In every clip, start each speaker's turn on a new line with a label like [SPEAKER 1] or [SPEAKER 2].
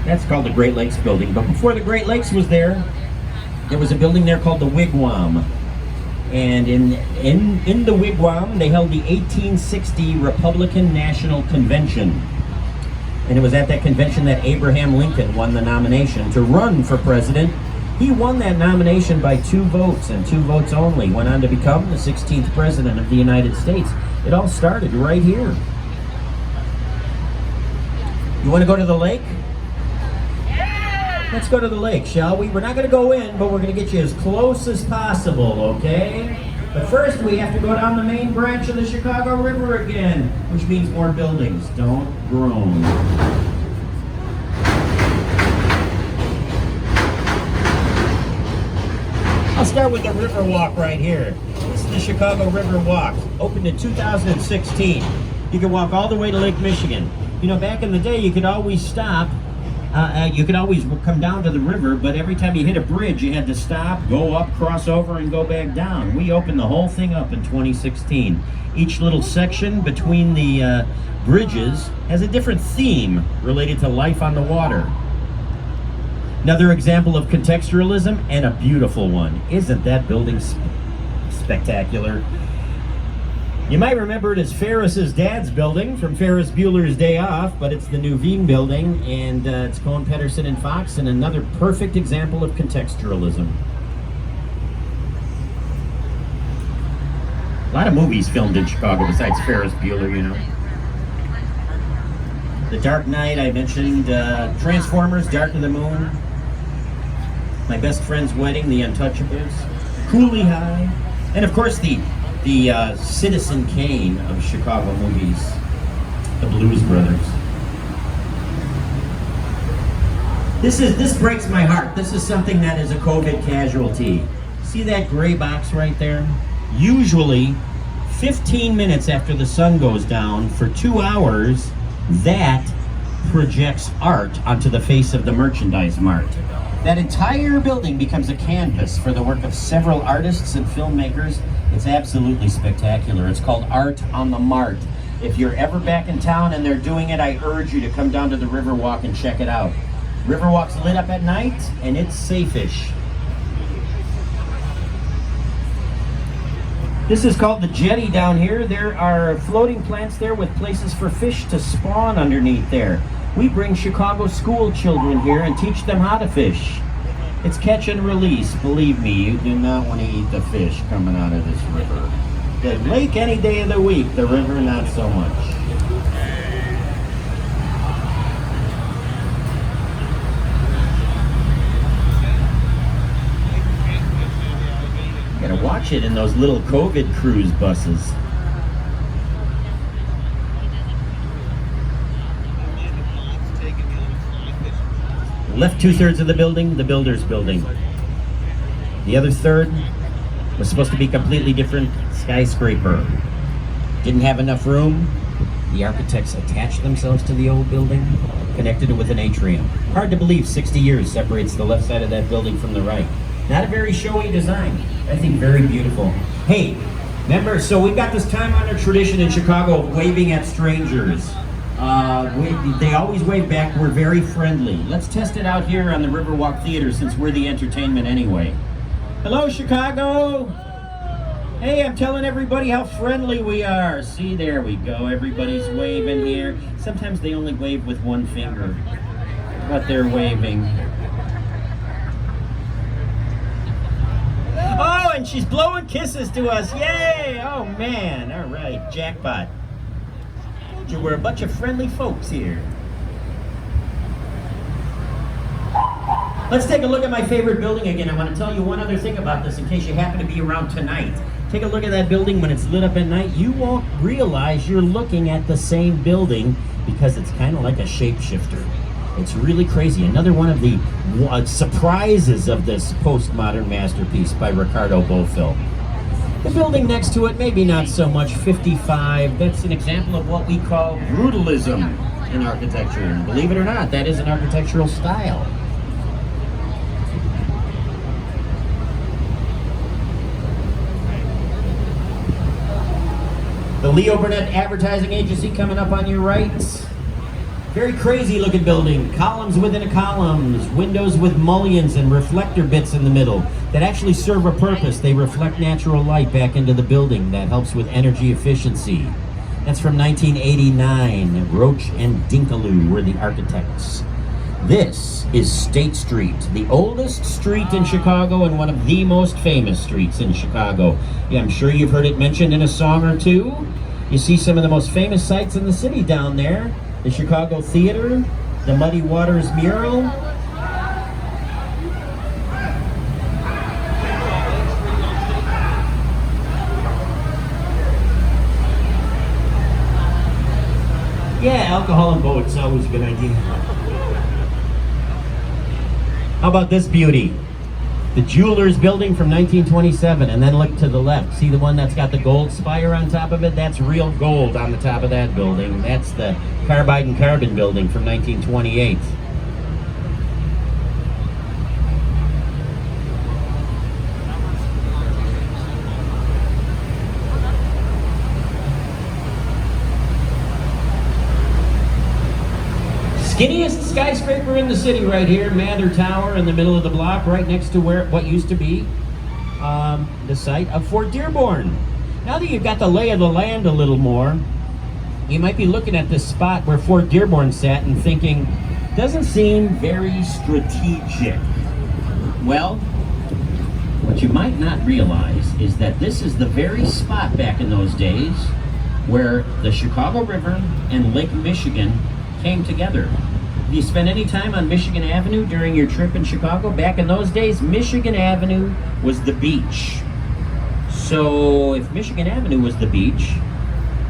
[SPEAKER 1] That's called the Great Lakes Building. But before the Great Lakes was there was a building there called the Wigwam. And in the Wigwam, they held the 1860 Republican National Convention. And it was at that convention that Abraham Lincoln won the nomination to run for president. He won that nomination by 2 votes, and 2 votes only. Went on to become the 16th president of the United States. It all started right here. You want to go to the lake? Let's go to the lake, shall we? We're not going to go in, but we're going to get you as close as possible, okay? But first, we have to go down the main branch of the Chicago River again, which means more buildings. Don't groan. I'll start with the River Walk right here. This is the Chicago River Walk, opened in 2016. You can walk all the way to Lake Michigan. You know, back in the day, you could always stop. You could always come down to the river, but every time you hit a bridge, you had to stop, go up, cross over, and go back down. We opened the whole thing up in 2016. Each little section between the bridges has a different theme related to life on the water. Another example of contextualism, and a beautiful one. Isn't that building spectacular? You might remember it as Ferris's dad's building from Ferris Bueller's Day Off, but it's the Nuveen building, and it's Cohen, Pedersen, and Fox, and another perfect example of contextualism. A lot of movies filmed in Chicago besides Ferris Bueller, you know. The Dark Knight, I mentioned, Transformers, Dark of the Moon, My Best Friend's Wedding, The Untouchables, Cooley High, and of course the Citizen Kane of Chicago movies, the Blues Brothers. This breaks my heart. This is something that is a COVID casualty. See that gray box right there? Usually 15 minutes after the sun goes down for 2 hours, that projects art onto the face of the merchandise mart. That entire building becomes a canvas for the work of several artists and filmmakers. It's absolutely spectacular. It's called Art on the Mart. If you're ever back in town and they're doing it, I urge you to come down to the Riverwalk and check it out. Riverwalk's lit up at night, and it's safe-ish. This is called the Jetty down here. There are floating plants there with places for fish to spawn underneath there. We bring Chicago school children here and teach them how to fish. It's catch and release. Believe me, you do not want to eat the fish coming out of this river. The lake any day of the week, the river not so much. You gotta watch it in those little COVID cruise buses. Left 2/3 of the building, the builder's building. The other third was supposed to be completely different skyscraper. Didn't have enough room. The architects attached themselves to the old building, connected it with an atrium. Hard to believe 60 years separates the left side of that building from the right. Not a very showy design. I think very beautiful. Hey, remember, so we've got this time-honored tradition in Chicago of waving at strangers. They always wave back. We're very friendly. Let's test it out here on the Riverwalk Theater since we're the entertainment anyway. Hello, Chicago! Hey, I'm telling everybody how friendly we are. See, there we go. Everybody's waving here. Sometimes they only wave with one finger, but they're waving. Oh, and she's blowing kisses to us. Yay! Oh, man. All right, jackpot. We're a bunch of friendly folks here. Let's take a look at my favorite building again. I want to tell you one other thing about this in case you happen to be around tonight. Take a look at that building when it's lit up at night. You won't realize you're looking at the same building because it's kind of like a shapeshifter. It's really crazy. Another one of the surprises of this postmodern masterpiece by Ricardo Bofill. The building next to it, maybe not so much, 55. That's an example of what we call brutalism in architecture. And believe it or not, that is an architectural style. The Leo Burnett Advertising Agency coming up on your right. Very crazy looking building. Columns within a columns, windows with mullions and reflector bits in the middle that actually serve a purpose. They reflect natural light back into the building. That helps with energy efficiency. That's from 1989. Roach and Dinkaloo were the architects. This is State Street, the oldest street in Chicago and one of the most famous streets in Chicago. Yeah, I'm sure you've heard it mentioned in a song or two. You see some of the most famous sights in the city down there. The Chicago Theater, the Muddy Waters mural. Yeah, alcohol and boats, always a good idea. How about this beauty? The Jewelers Building from 1927, and then look to the left. See the one that's got the gold spire on top of it? That's real gold on the top of that building. That's the Carbide and Carbon Building from 1928. Skinniest skyscraper in the city right here, Mather Tower in the middle of the block, right next to where what used to be the site of Fort Dearborn. Now that you've got the lay of the land a little more, you might be looking at this spot where Fort Dearborn sat and thinking, doesn't seem very strategic. Well, what you might not realize is that this is the very spot back in those days where the Chicago River and Lake Michigan came together. Have you spent any time on Michigan Avenue during your trip in Chicago? Back in those days, Michigan Avenue was the beach. So if Michigan Avenue was the beach,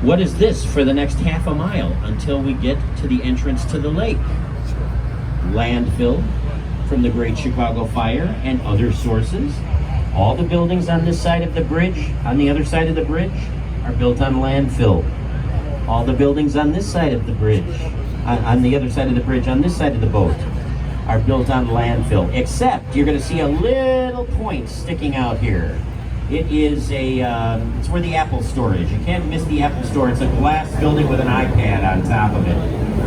[SPEAKER 1] what is this for the next half a mile until we get to the entrance to the lake? Landfill from the Great Chicago Fire and other sources. All the buildings on this side of the bridge, on the other side of the bridge, are built on landfill. All the buildings on this side of the bridge, on the other side of the bridge, on this side of the boat, are built on landfill, except you're going to see a little point sticking out here. It is it's where the Apple store is. You can't miss the Apple store. It's a glass building with an iPad on top of it.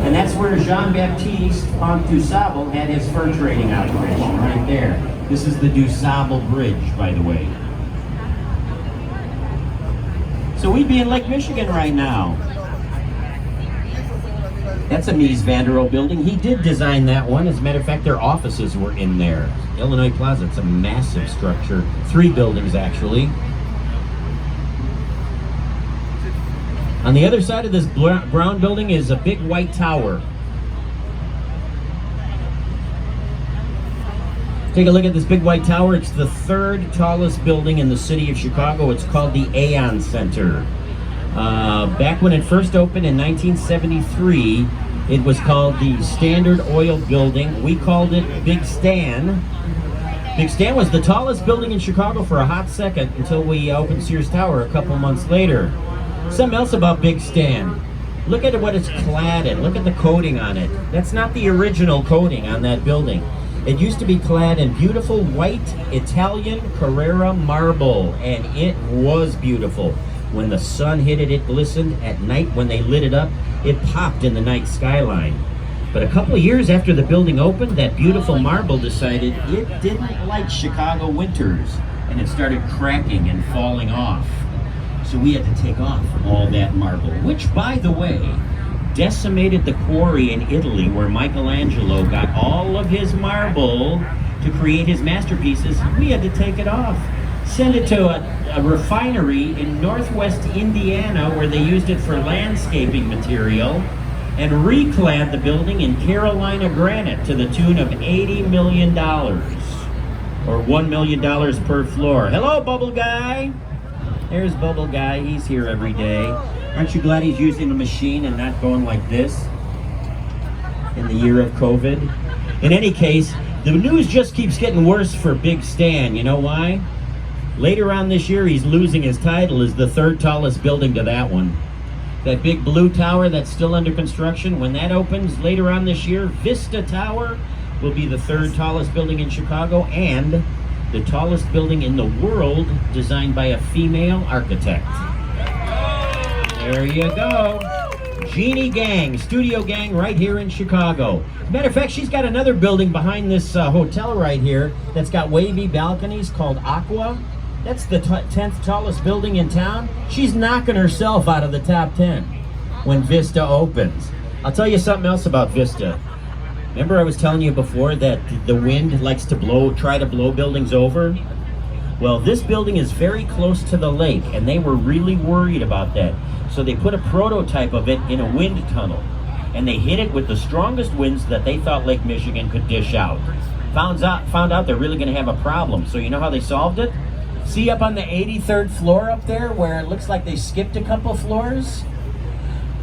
[SPEAKER 1] And that's where Jean-Baptiste Dusable had his fur trading operation, right there. This is the Dusable Bridge, by the way. So we'd be in Lake Michigan right now. That's a Mies van der Rohe building. He did design that one. As a matter of fact, their offices were in there. Illinois Plaza, it's a massive structure. 3 buildings, actually. On the other side of this brown building is a big white tower. Take a look at this big white tower. It's the 3rd tallest building in the city of Chicago. It's called the Aeon Center. Back when it first opened in 1973, it was called the Standard Oil Building. We called it Big Stan. Big Stan was the tallest building in Chicago for a hot second until we opened Sears Tower a couple months later. Something else about Big Stan. Look at what it's clad in. Look at the coating on it. That's not the original coating on that building. It used to be clad in beautiful white Italian Carrara marble, and it was beautiful. When the sun hit it, it glistened. At night, when they lit it up, it popped in the night skyline. But a couple of years after the building opened, that beautiful marble decided it didn't like Chicago winters, and it started cracking and falling off. So we had to take off all that marble, which, by the way, decimated the quarry in Italy where Michelangelo got all of his marble to create his masterpieces. We had to take it off. Send it to a refinery in northwest Indiana where they used it for landscaping material and reclad the building in Carolina granite to the tune of $80 million, or $1 million per floor. Hello, Bubble Guy. There's Bubble Guy. He's here every day. Aren't you glad he's using a machine and not going like this in the year of COVID? In any case, the news just keeps getting worse for Big Stan. You know why? Later on this year, he's losing his title as the 3rd tallest building to that one. That big blue tower that's still under construction, when that opens later on this year, Vista Tower will be the 3rd tallest building in Chicago and the tallest building in the world designed by a female architect. There you go. Jeannie Gang, studio gang right here in Chicago. As a matter of fact, she's got another building behind this hotel right here that's got wavy balconies called Aqua. That's the 10th tallest building in town. She's knocking herself out of the top 10 when Vista opens. I'll tell you something else about Vista. Remember I was telling you before that the wind likes to try to blow buildings over? Well, this building is very close to the lake, and they were really worried about that. So they put a prototype of it in a wind tunnel, and they hit it with the strongest winds that they thought Lake Michigan could dish out. Found out they're really going to have a problem. So you know how they solved it? See up on the 83rd floor up there where it looks like they skipped a couple floors?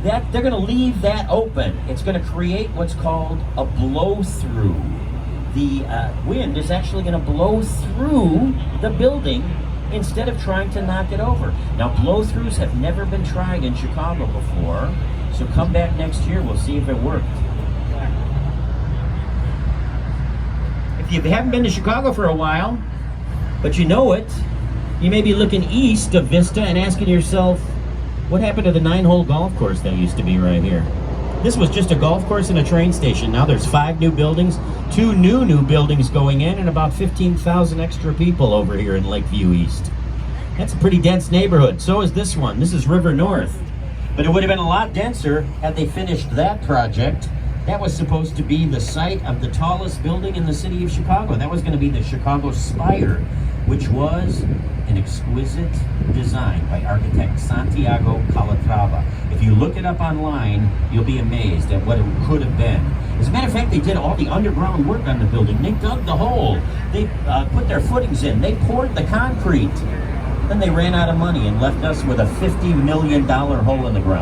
[SPEAKER 1] They're going to leave that open. It's going to create what's called a blow-through. The wind is actually going to blow through the building instead of trying to knock it over. Now, blow-throughs have never been tried in Chicago before, so come back next year, we'll see if it worked. If you haven't been to Chicago for a while, but you know it, you may be looking east of Vista and asking yourself, what happened to the 9-hole golf course that used to be right here? This was just a golf course and a train station. Now there's 5 new buildings, 2 new buildings going in, and about 15,000 extra people over here in Lakeview East. That's a pretty dense neighborhood. So is this one. This is River North. But it would have been a lot denser had they finished that project. That was supposed to be the site of the tallest building in the city of Chicago. That was going to be the Chicago Spire, which was an exquisite design by architect Santiago Calatrava. If you look it up online, you'll be amazed at what it could have been. As a matter of fact, they did all the underground work on the building. They dug the hole. They put their footings in. They poured the concrete. Then they ran out of money and left us with a $50 million hole in the ground.